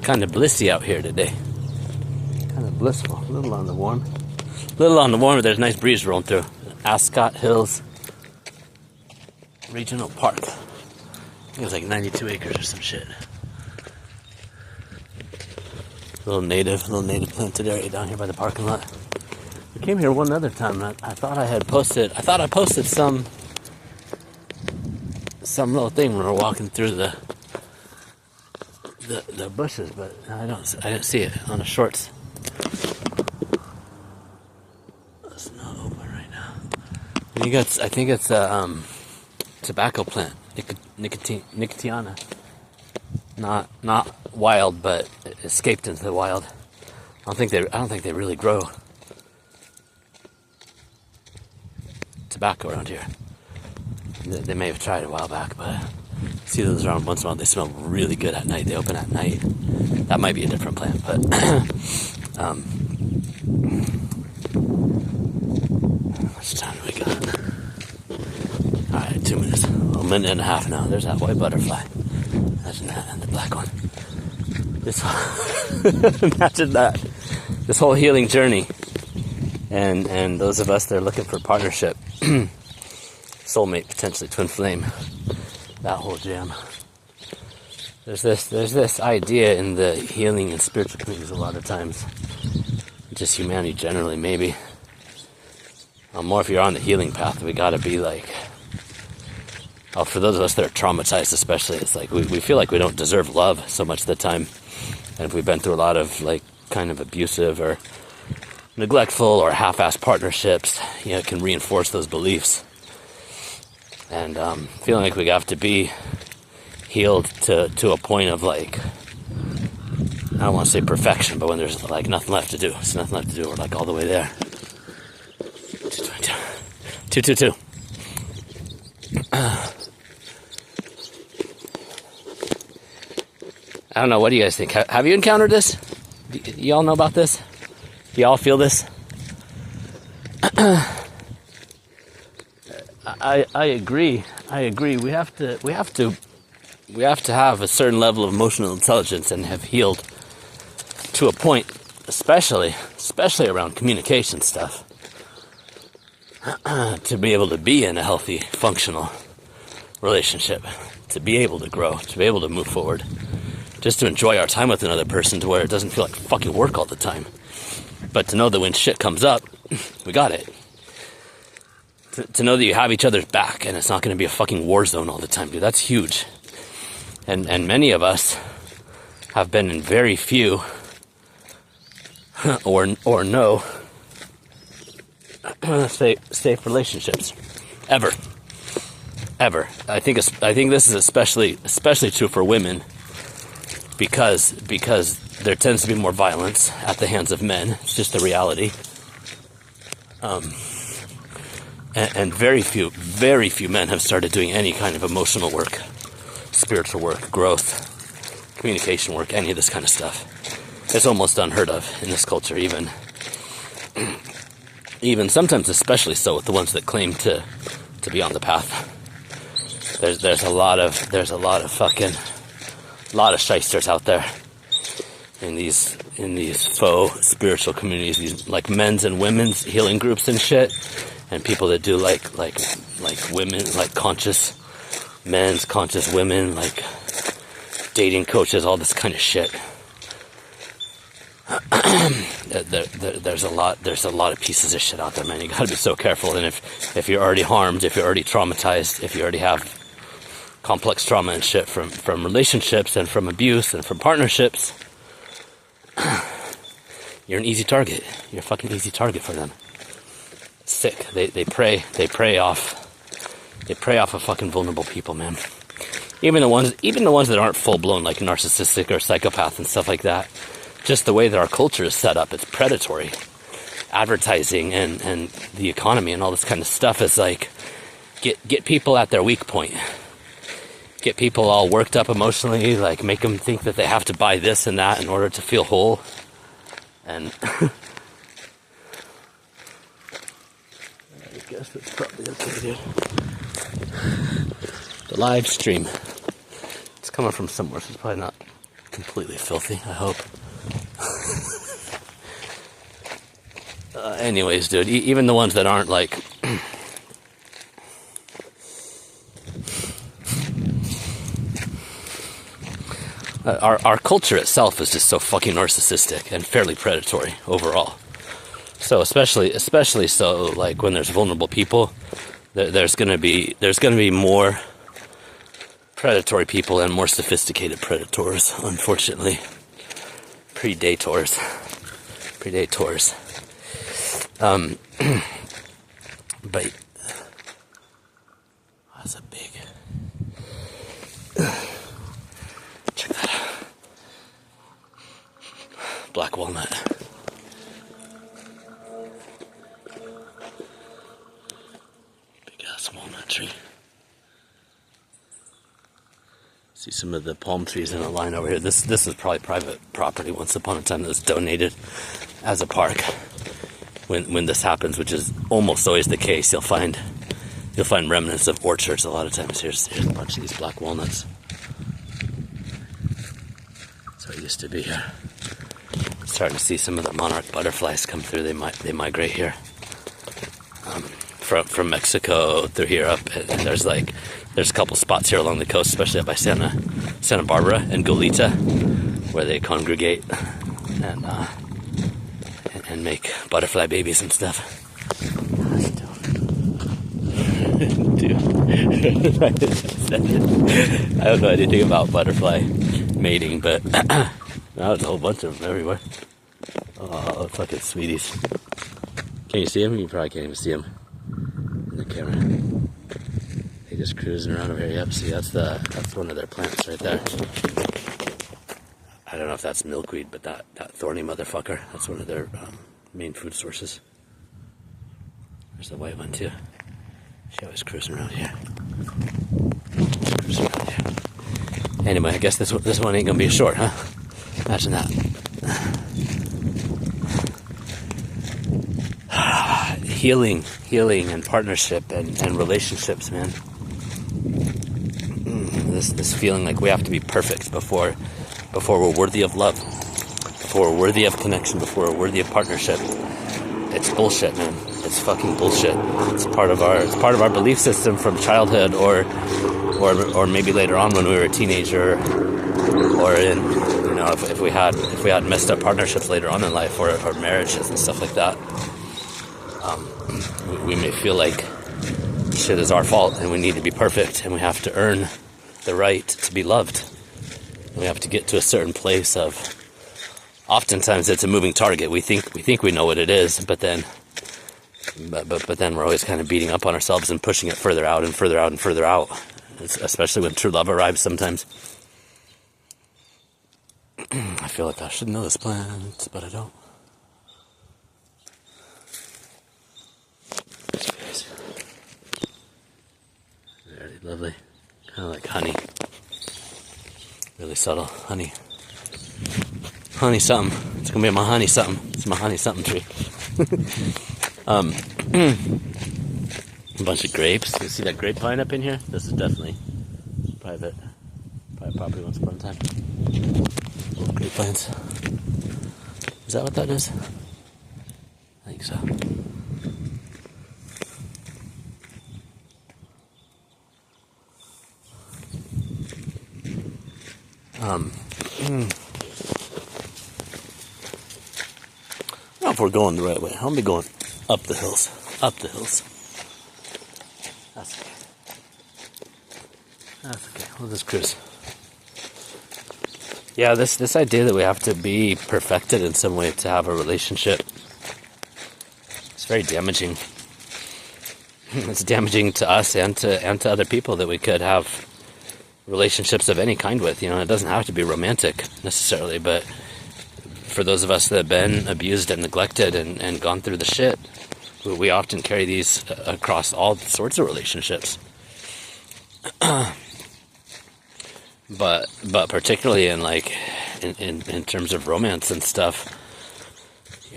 kind of blissy out here today. Kind of blissful. A little on the warm. A little on the warm, but there's a nice breeze rolling through. Ascot Hills Regional Park. I think it was like 92 acres or some shit. Little native planted area down here by the parking lot. I came here one other time and I thought I posted some little thing when we were walking through the bushes, but I didn't see it on the shorts. It's not open right now. I think it's a tobacco plant, Nicotiana. Not wild, but it escaped into the wild. I don't think they really grow tobacco around here. They may have tried a while back, but I see those around once in a while. They smell really good at night. They open at night. That might be a different plant, but how much time do we got? Alright, 2 minutes. A minute and a half now. There's that white butterfly. Imagine that, and the black one. Imagine that. This whole healing journey. And those of us that are looking for partnership, soulmate, potentially twin flame, that whole jam. There's this idea in the healing and spiritual communities a lot of times, just humanity generally, maybe. More if you're on the healing path, we gotta be like, for those of us that are traumatized especially, it's like we feel like we don't deserve love so much of the time. And if we've been through a lot of like kind of abusive or neglectful or half-assed partnerships, it can reinforce those beliefs. And feeling like we have to be healed to a point of like, I don't want to say perfection, but when there's like nothing left to do. There's nothing left to do. We're like all the way there. 222. I don't know. What do you guys think? Have you encountered this? Y'all know about this? Do y'all feel this? I agree. We have to have a certain level of emotional intelligence and have healed to a point, especially around communication stuff, to be able to be in a healthy, functional relationship, to be able to grow, to be able to move forward, just to enjoy our time with another person to where it doesn't feel like fucking work all the time. But to know that when shit comes up, we got it. To know that you have each other's back and it's not going to be a fucking war zone all the time, dude. That's huge. And many of us have been in very few or no safe relationships ever. I think this is especially true for women because there tends to be more violence at the hands of men. It's just the reality. And very few men have started doing any kind of emotional work, spiritual work, growth, communication work, any of this kind of stuff. It's almost unheard of in this culture, even sometimes especially so with the ones that claim to be on the path. There's a lot of shysters out there in these faux spiritual communities, these like men's and women's healing groups and shit. And people that do like women, like conscious men's, conscious women, like dating coaches, all this kind of shit. There's a lot of pieces of shit out there, man. You gotta be so careful. And if you're already harmed, if you're already traumatized, if you already have complex trauma and shit from relationships and from abuse and from partnerships, you're an easy target. You're a fucking easy target for them. Sick. They prey off of fucking vulnerable people, man. Even the ones that aren't full blown like narcissistic or psychopath and stuff like that. Just the way that our culture is set up, it's predatory. Advertising and the economy and all this kind of stuff is like get people at their weak point. Get people all worked up emotionally, like make them think that they have to buy this and that in order to feel whole. And I guess that's probably okay, dude. The live stream. It's coming from somewhere, so it's probably not completely filthy, I hope. Anyways, dude, even the ones that aren't like... Our culture itself is just so fucking narcissistic and fairly predatory overall. So especially so, like when there's vulnerable people, there's gonna be more predatory people and more sophisticated predators, unfortunately. Predators. But that's a big. Check that out. Black walnut. Big ass walnut tree. See some of the palm trees in a line over here. This is probably private property once upon a time that was donated as a park. When this happens, which is almost always the case, you'll find remnants of orchards a lot of times. Here's a bunch of these black walnuts. That's what it used to be here. Starting to see some of the monarch butterflies come through. They migrate here from Mexico through here up. And there's a couple spots here along the coast, especially up by Santa Barbara and Goleta, where they congregate and make butterfly babies and stuff. Dude, I don't know anything about butterfly mating, but now there's a whole bunch of them everywhere. Oh, fucking sweeties. Can you see them? You probably can't even see them in the camera. They just cruising around over here. Yep, see, that's one of their plants right there. I don't know if that's milkweed, but that thorny motherfucker, that's one of their main food sources. There's the white one too. She always cruising around here. Anyway, I guess this one ain't gonna be short, huh? Imagine that. Healing and partnership and relationships, man. This feeling like we have to be perfect before we're worthy of love, before we're worthy of connection, before we're worthy of partnership. It's bullshit, man. It's fucking bullshit. It's part of our belief system from childhood, or maybe later on when we were a teenager, or in, you know, if we had messed up partnerships later on in life, or marriages and stuff like that. We may feel like shit is our fault and we need to be perfect and we have to earn the right to be loved. We have to get to a certain place of, oftentimes it's a moving target. We think we know what it is, but then we're always kind of beating up on ourselves and pushing it further out and further out and further out, especially when true love arrives sometimes. I feel like I should know this plant, but I don't. Very lovely. Kind of like honey. Really subtle. Honey. Honey something. It's going to be my honey something. It's my honey something tree. A bunch of grapes. You see that grapevine up in here? This is definitely private property once upon a time. Little grapevines. Is that what that is? I think so. I don't know if we're going the right way. I'll be going up the hills. Up the hills. That's okay. That's okay. We'll just cruise. Yeah, this idea that we have to be perfected in some way to have a relationship, it's very damaging. It's damaging to us and to other people that we could have relationships of any kind with. You know, it doesn't have to be romantic necessarily, but for those of us that have been abused and neglected and gone through the shit, we often carry these across all sorts of relationships. But particularly in terms of romance and stuff,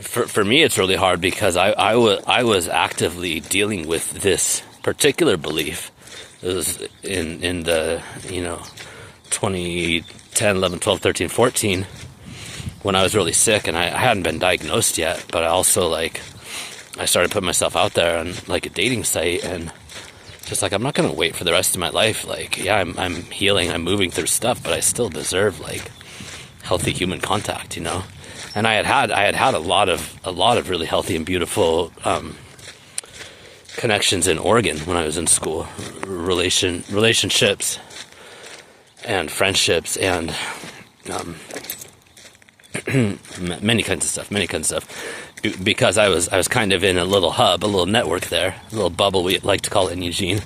for me it's really hard because I was actively dealing with this particular belief. It was in the 20 10, 11, 12, 13, 14, when I was really sick, and I hadn't been diagnosed yet, but I also, like, I started putting myself out there on, like, a dating site, and just like, I'm not going to wait for the rest of my life. Like, yeah, I'm healing, I'm moving through stuff, but I still deserve, like, healthy human contact, you know? And I had a lot of really healthy and beautiful connections in Oregon when I was in school, relationships and friendships and many kinds of stuff. Because I was kind of in a little hub, a little network there, a little bubble, we like to call it in Eugene,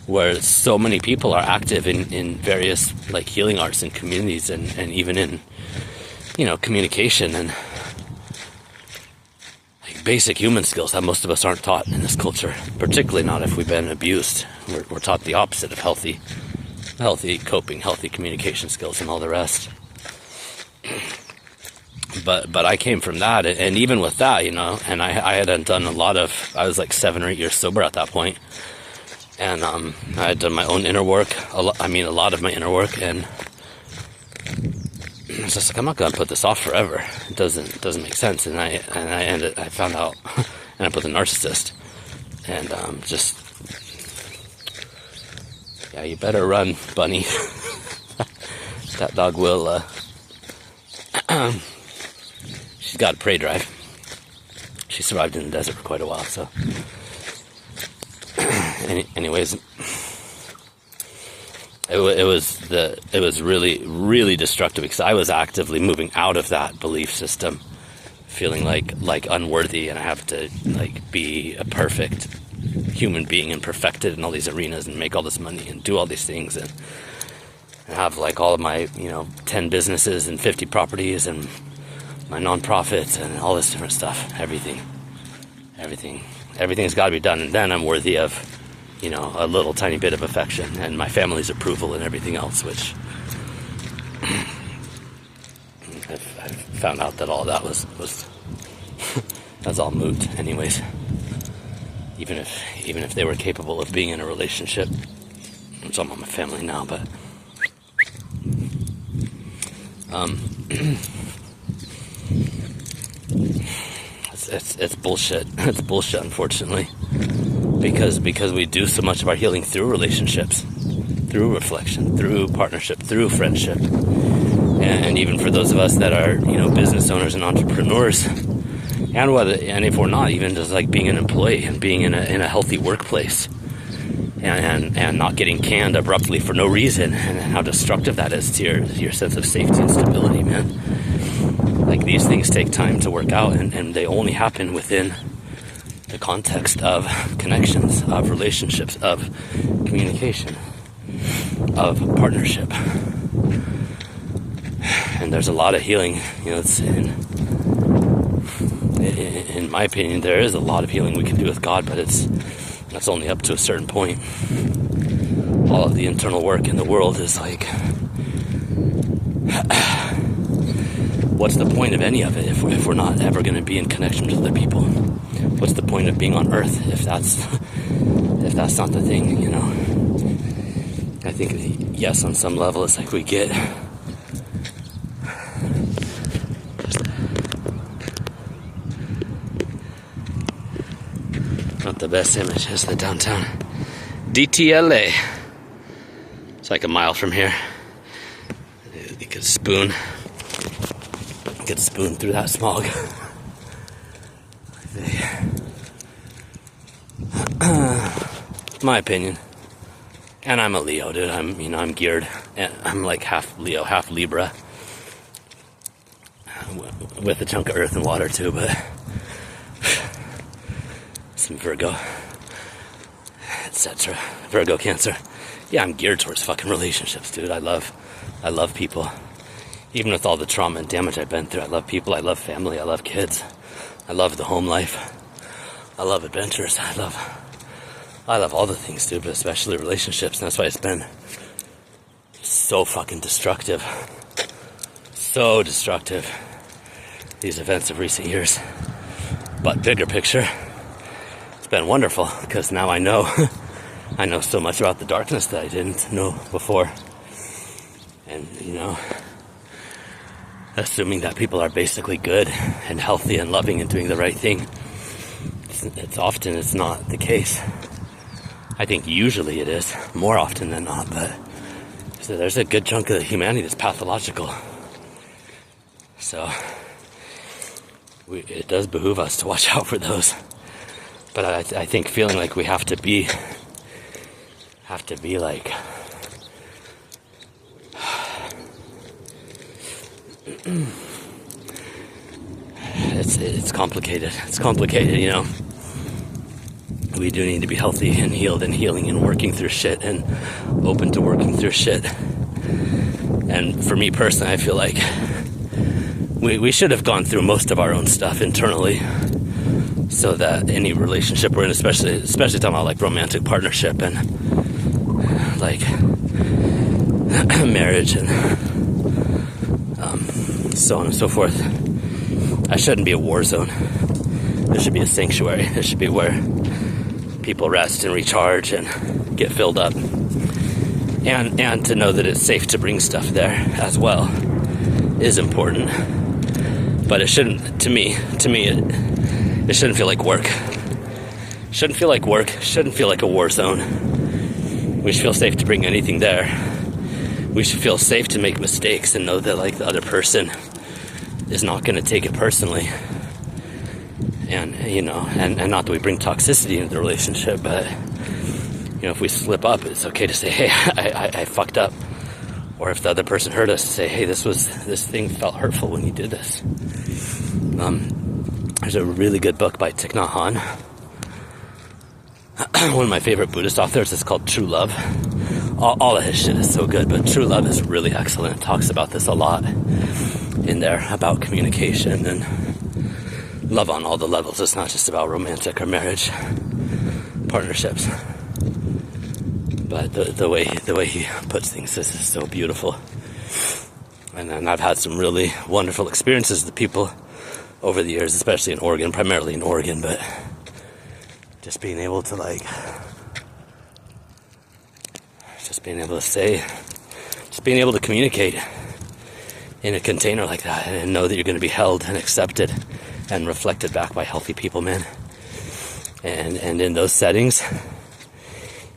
where so many people are active in various, like, healing arts and communities, and even in, you know, communication and, like, basic human skills that most of us aren't taught in this culture, particularly not if we've been abused. We're taught the opposite of healthy coping, healthy communication skills, and all the rest. But I came from that, and even with that, you know, and I hadn't done I was like 7 or 8 years sober at that point, and I had done my own inner work, a lot of my inner work, and it's just like, I'm not going to put this off forever. It doesn't make sense, and I found out, and up with a narcissist, and yeah, you better run, bunny. That dog will, she's got a prey drive. She survived in the desert for quite a while, so. Anyways, it was really, really destructive, because I was actively moving out of that belief system, feeling like unworthy, and I have to, like, be a perfect human being and perfected in all these arenas and make all this money and do all these things and have, like, all of my, you know, 10 businesses and 50 properties and my nonprofits and all this different stuff. Everything's got to be done, and then I'm worthy of, you know, a little tiny bit of affection and my family's approval and everything else, which I've found out that all that was that's all moot anyways. Even if they were capable of being in a relationship, which I'm on my family now, but it's bullshit. It's bullshit, unfortunately, because we do so much of our healing through relationships, through reflection, through partnership, through friendship, and even for those of us that are, you know, business owners and entrepreneurs, and if we're not, even just like being an employee and being in a healthy workplace, and not getting canned abruptly for no reason, and how destructive that is to your sense of safety and stability, man. Like, these things take time to work out, and they only happen within the context of connections, of relationships, of communication, of partnership. And there's a lot of healing, you know, it's in my opinion, there is a lot of healing we can do with God, but that's only up to a certain point. All of the internal work in the world is like, what's the point of any of it if we're not ever going to be in connection with other people? What's the point of being on Earth if that's not the thing, you know? I think, yes, on some level, it's like we get not the best image. It's the downtown DTLA. It's like a mile from here. You could spoon through that smog. My opinion. And I'm a Leo, dude. I'm geared. I'm like half Leo, half Libra, with a chunk of earth and water too, but some Virgo, etc. Virgo, Cancer. Yeah, I'm geared towards fucking relationships, dude. I love people. Even with all the trauma and damage I've been through, I love people, I love family, I love kids. I love the home life. I love adventures. I love all the things, dude, but especially relationships. And that's why it's been so fucking destructive. So destructive, these events of recent years. But bigger picture, it's been wonderful, because now I know so much about the darkness that I didn't know before. And, assuming that people are basically good and healthy and loving and doing the right thing. It's not the case. I think usually it is, more often than not, but so there's a good chunk of humanity that's pathological. So it does behoove us to watch out for those. But I think feeling like we have to be like it's complicated. It's complicated, We do need to be healthy and healed and healing and working through shit and open to working through shit. And for me personally, I feel like we should have gone through most of our own stuff internally, so that any relationship we're in, especially talking about like romantic partnership and like marriage and so on and so forth, I shouldn't be a war zone. There should be a sanctuary. There should be where people rest and recharge and get filled up, and to know that it's safe to bring stuff there as well is important. But it shouldn't, to me, it shouldn't feel like work. Shouldn't feel like work. Shouldn't feel like a war zone. We should feel safe to bring anything there. We should feel safe to make mistakes and know that like the other person is not going to take it personally. And, and not that we bring toxicity into the relationship, but, if we slip up, it's okay to say, hey, I fucked up. Or if the other person hurt us, say, hey, this thing felt hurtful when you did this. There's a really good book by Thich Nhat Hanh. One of my favorite Buddhist authors. It's called True Love. All of his shit is so good, but True Love is really excellent. It talks about this a lot in there, about communication and love on all the levels. It's not just about romantic or marriage partnerships. But the way he puts things is so beautiful. And then I've had some really wonderful experiences with people over the years, especially in Oregon, primarily in Oregon, but just being able to being able to communicate in a container like that and know that you're going to be held and accepted and reflected back by healthy people, man. And in those settings,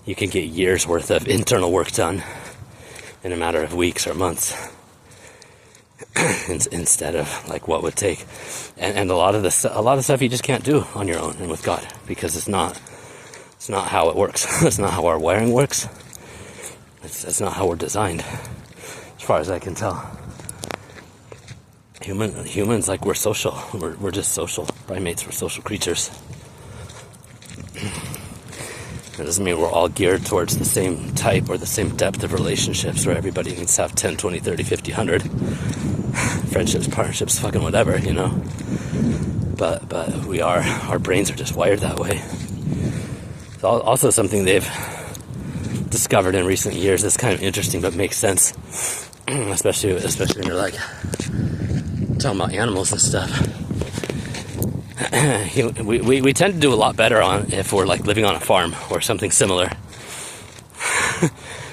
you can get years worth of internal work done in a matter of weeks or months instead of like what would take. And a lot of the stuff you just can't do on your own and with God, because it's not how it works. It's not how our wiring works. It's not how we're designed, as far as I can tell. Humans, like, we're social. We're just social primates. We're social creatures. That doesn't mean we're all geared towards the same type or the same depth of relationships where everybody needs to have 10, 20, 30, 50, 100 friendships, partnerships, fucking whatever, But our brains are just wired that way. It's also something they've discovered in recent years that's kind of interesting but makes sense, especially when you're like talking about animals and stuff. We tend to do a lot better if we're like living on a farm or something similar.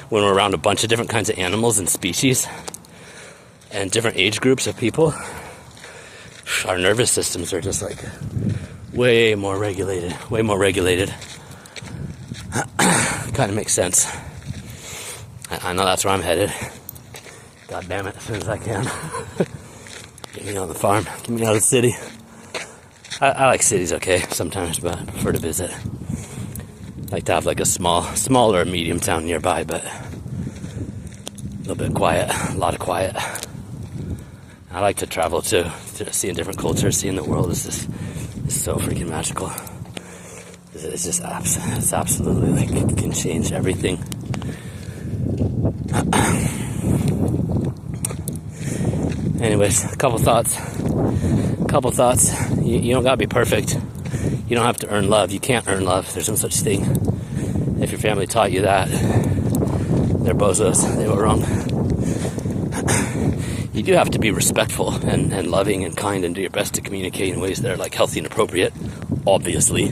When we're around a bunch of different kinds of animals and species and different age groups of people, our nervous systems are just like way more regulated. Kind of makes sense. I know that's where I'm headed. God damn it, as soon as I can. Get me on the farm. Get me out of the city. I like cities okay sometimes, but I prefer to visit. I like to have like a small or medium town nearby, but a little bit quiet, a lot of quiet. I like to travel too, to seeing different cultures, seeing the world is so freaking magical. It's just it's absolutely like it can change everything. Anyways, a couple thoughts. You don't gotta be perfect. You don't have to earn love. You can't earn love. There's no such thing. If your family taught you that, they're bozos. They were wrong. You do have to be respectful and loving and kind and do your best to communicate in ways that are like healthy and appropriate, obviously.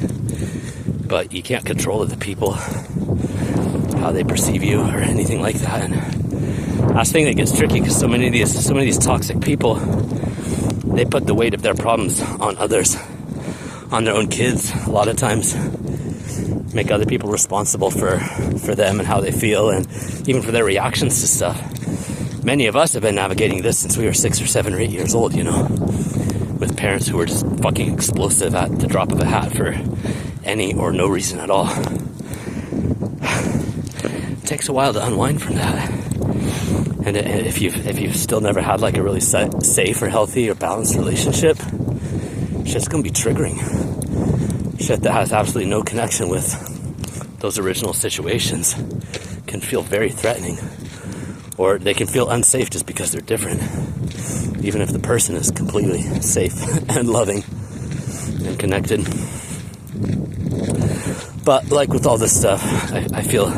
But you can't control other people, how they perceive you or anything like that. And That's the thing that gets tricky, because so many of these toxic people, they put the weight of their problems on others, on their own kids. A lot of times, make other people responsible for them and how they feel, and even for their reactions to stuff. Many of us have been navigating this since we were 6 or 7 or 8 years old, you know, with parents who were just fucking explosive at the drop of a hat for any or no reason at all. It takes a while to unwind from that. And if you've still never had like a really safe or healthy or balanced relationship, shit's gonna be triggering. Shit that has absolutely no connection with those original situations can feel very threatening, or they can feel unsafe just because they're different, even if the person is completely safe and loving and connected. But like with all this stuff, I feel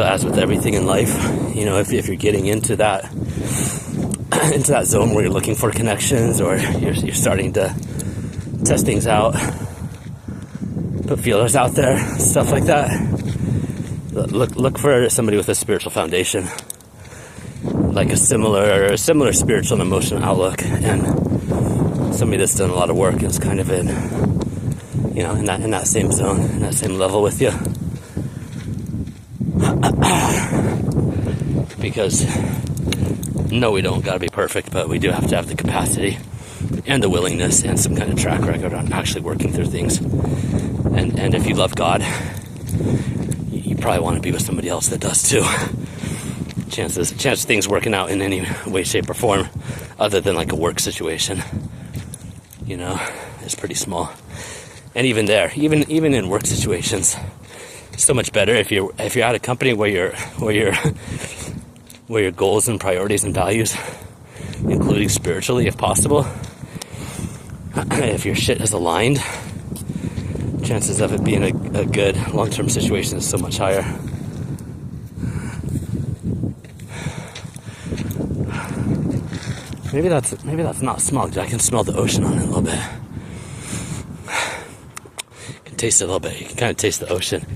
as with everything in life, you know, if you're getting into that zone where you're looking for connections, or you're starting to test things out, put feelers out there, stuff like that, look for somebody with a spiritual foundation, like a similar spiritual and emotional outlook, and somebody that's done a lot of work and is kind of in, you know, in that same zone, in that same level with you. Because no, we don't gotta be perfect, but we do have to have the capacity and the willingness and some kind of track record on actually working through things. And if you love God, you probably want to be with somebody else that does too. Chance of things working out in any way, shape, or form, other than like a work situation, you know, is pretty small. And even there, even in work situations, it's so much better if you're at a company where your goals and priorities and values, including spiritually if possible, if your shit is aligned, chances of it being a good long-term situation is so much higher. Maybe that's not smog. I can smell the ocean on it a little bit. You can taste it a little bit. You can kind of taste the ocean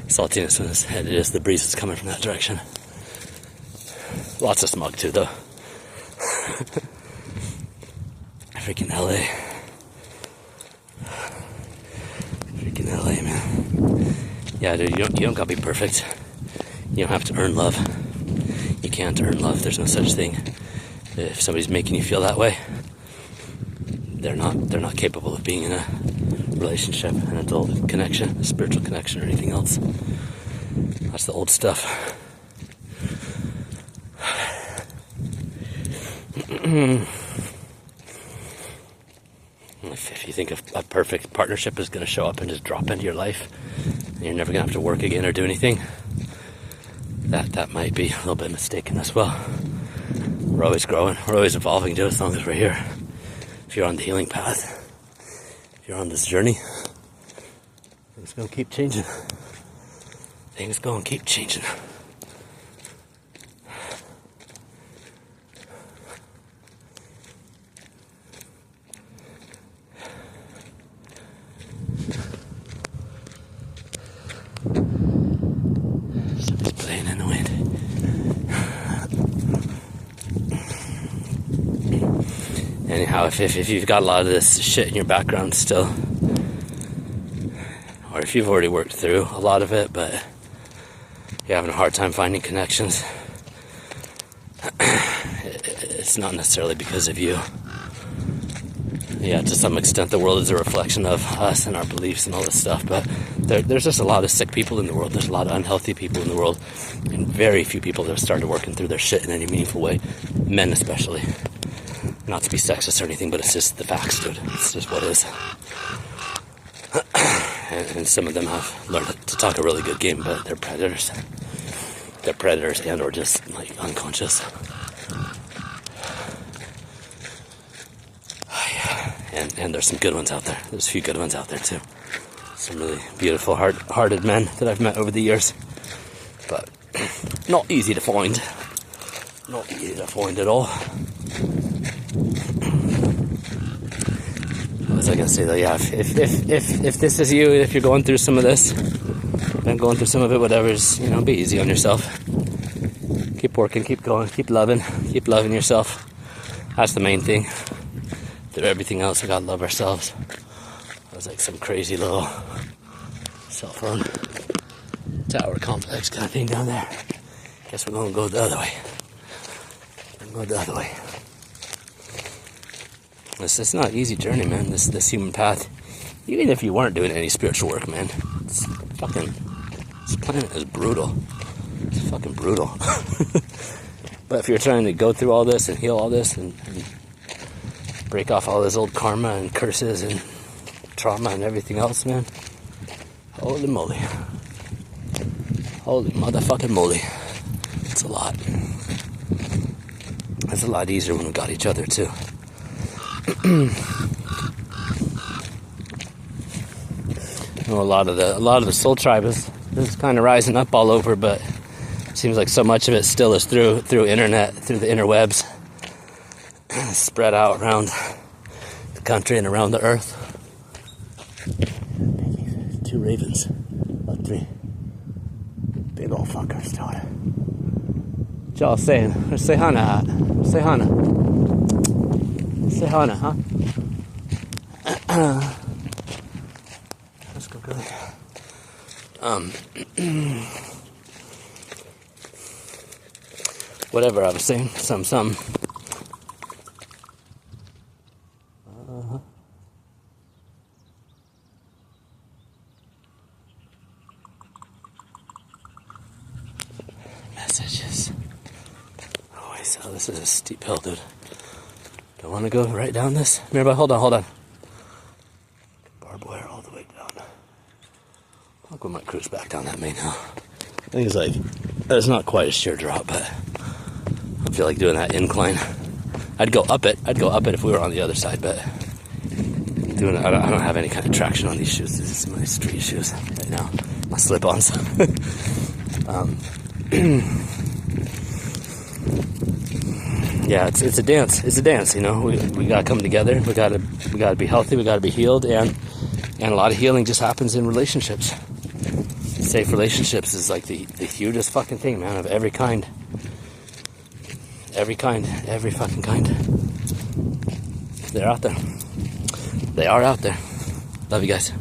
saltiness when it is the breeze is coming from that direction. Lots of smog too, though. Freaking LA. Freaking LA, man. Yeah, dude, you don't gotta be perfect. You don't have to earn love. You can't earn love. There's no such thing. If somebody's making you feel that way, they're not capable of being in a relationship, an adult connection, a spiritual connection, or anything else. That's the old stuff. If you think a perfect partnership is going to show up and just drop into your life, and you're never going to have to work again or do anything, that might be a little bit mistaken as well. We're always growing, we're always evolving, dude, as long as we're here. If you're on the healing path, if you're on this journey, things going to keep changing. Things going to keep changing. Somebody's playing in the wind. Anyhow, if you've got a lot of this shit in your background still, or if you've already worked through a lot of it, but you're having a hard time finding connections, it's not necessarily because of you. Yeah, to some extent the world is a reflection of us and our beliefs and all this stuff, but there's just a lot of sick people in the world. There's a lot of unhealthy people in the world, and very few people that have started working through their shit in any meaningful way, men especially. Not to be sexist or anything, but it's just the facts, dude. It's just what it is. And some of them have learned to talk a really good game, but they're predators. They're predators and or just like unconscious. And there's some good ones out there. There's a few good ones out there too. Some really beautiful, hearted men that I've met over the years. But not easy to find. Not easy to find at all. What was I gonna say though? Yeah, if this is you, if you're going through some of this, been going through some of it, whatever, just, be easy on yourself. Keep working, keep going, keep loving yourself. That's the main thing. Through everything else, we gotta love ourselves. That was like some crazy little cell phone tower complex kind of thing down there. Guess we're gonna go the other way. It's not an easy journey, man. This human path. Even if you weren't doing any spiritual work, man, this planet is brutal. It's fucking brutal. But if you're trying to go through all this and heal all this and break off all this old karma and curses and trauma and everything else, man, holy moly. Holy motherfucking moly. It's a lot. It's a lot easier when we got each other, too. A lot of the soul tribe is kind of rising up all over, but it seems like so much of it still is through internet, through the interwebs, spread out around the country and around the earth. 2 ravens, about 3 big old fuckers, Todd. What y'all saying? Where's Sehana at? Sehana, huh? Let's go good. Whatever I was saying, some. Messages. Oh, wait, so this is a steep hill, dude. Do I want to go right down this? Mirabelle, hold on. Barbed wire all the way down. I'll go my cruise back down that main hill. I think it's not quite a sheer drop, but I feel like doing that incline. I'd go up it if we were on the other side, but doing it, I don't have any kind of traction on these shoes. This is my street shoes right now, my slip-ons. Yeah, it's a dance. It's a dance, you know. We gotta come together. We gotta be healthy. We gotta be healed, and a lot of healing just happens in relationships. Safe relationships is like the hugest fucking thing, man, of every kind. Every fucking kind. They're out there. They are out there. Love you guys.